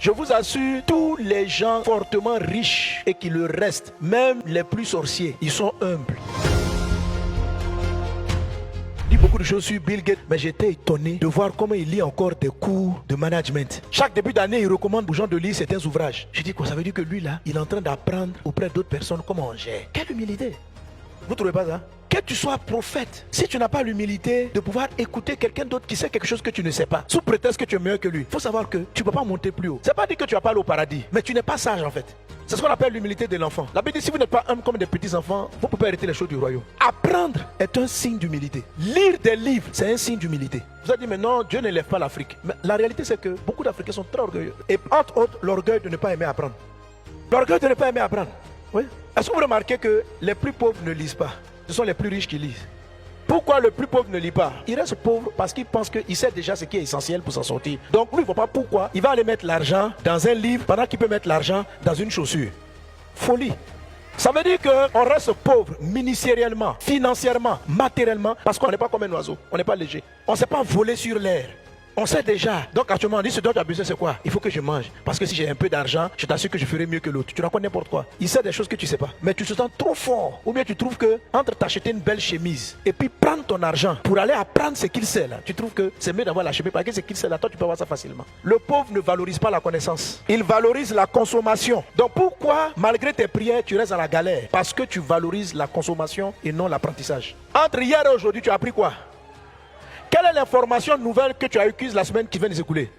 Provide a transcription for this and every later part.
Je vous assure, tous les gens fortement riches et qui le restent, même les plus sorciers, ils sont humbles. Il dit beaucoup de choses sur Bill Gates, mais j'étais étonné de voir comment il lit encore des cours de management. Chaque début d'année, il recommande aux gens de lire certains ouvrages. Je dis quoi, ça veut dire que lui là, il est en train d'apprendre auprès d'autres personnes comment on gère. Quelle humilité! Vous ne trouvez pas ça? Que tu sois prophète, si tu n'as pas l'humilité de pouvoir écouter quelqu'un d'autre qui sait quelque chose que tu ne sais pas, sous prétexte que tu es meilleur que lui, il faut savoir que tu ne peux pas monter plus haut. C'est pas dire que tu vas pas aller au paradis, mais tu n'es pas sage en fait. C'est ce qu'on appelle l'humilité de l'enfant. La Bible dit, si vous n'êtes pas humble comme des petits enfants, vous ne pouvez pas hériter les choses du royaume. Apprendre est un signe d'humilité. Lire des livres, c'est un signe d'humilité. Vous avez dit, mais non, Dieu ne lève pas l'Afrique. Mais la réalité, c'est que beaucoup d'Africains sont très orgueilleux. Et entre autres, l'orgueil de ne pas aimer apprendre. L'orgueil de ne pas aimer apprendre. Oui. Est-ce que vous remarquez que les plus pauvres ne lisent pas? Ce sont les plus riches qui lisent. Pourquoi le plus pauvre ne lit pas? Il reste pauvre parce qu'il pense qu'il sait déjà ce qui est essentiel pour s'en sortir. Donc lui, il ne voit pas pourquoi il va aller mettre l'argent dans un livre pendant qu'il peut mettre l'argent dans une chaussure. Folie. Ça veut dire qu'on reste pauvre ministériellement, financièrement, matériellement, parce qu'on n'est pas comme un oiseau, on n'est pas léger. On ne sait pas voler sur l'air. On sait déjà. Donc actuellement, on dit ce dont tu as besoin, c'est quoi? Il faut que je mange. Parce que si j'ai un peu d'argent, je t'assure que je ferai mieux que l'autre. Tu racontes n'importe quoi. Il sait des choses que tu ne sais pas. Mais tu te sens trop fort. Ou bien tu trouves que entre t'acheter une belle chemise et puis prendre ton argent pour aller apprendre ce qu'il sait là, tu trouves que c'est mieux d'avoir la chemise parce que ce qu'il sait là, toi tu peux avoir ça facilement. Le pauvre ne valorise pas la connaissance. Il valorise la consommation. Donc pourquoi, malgré tes prières, tu restes à la galère? Parce que tu valorises la consommation et non l'apprentissage. Entre hier et aujourd'hui, tu as appris quoi? Quelle est l'information nouvelle que tu as acquise la semaine qui vient de s'écouler?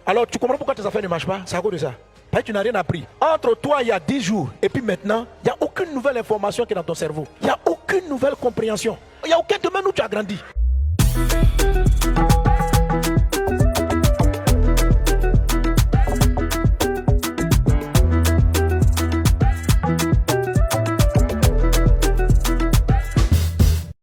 Alors tu comprends pourquoi tes affaires ne marchent pas? C'est à cause de ça. Parce que tu n'as rien appris. Entre toi il y a 10 jours et puis maintenant, il n'y a aucune nouvelle information qui est dans ton cerveau. Il n'y a aucune nouvelle compréhension. Il n'y a aucun domaine où tu as grandi.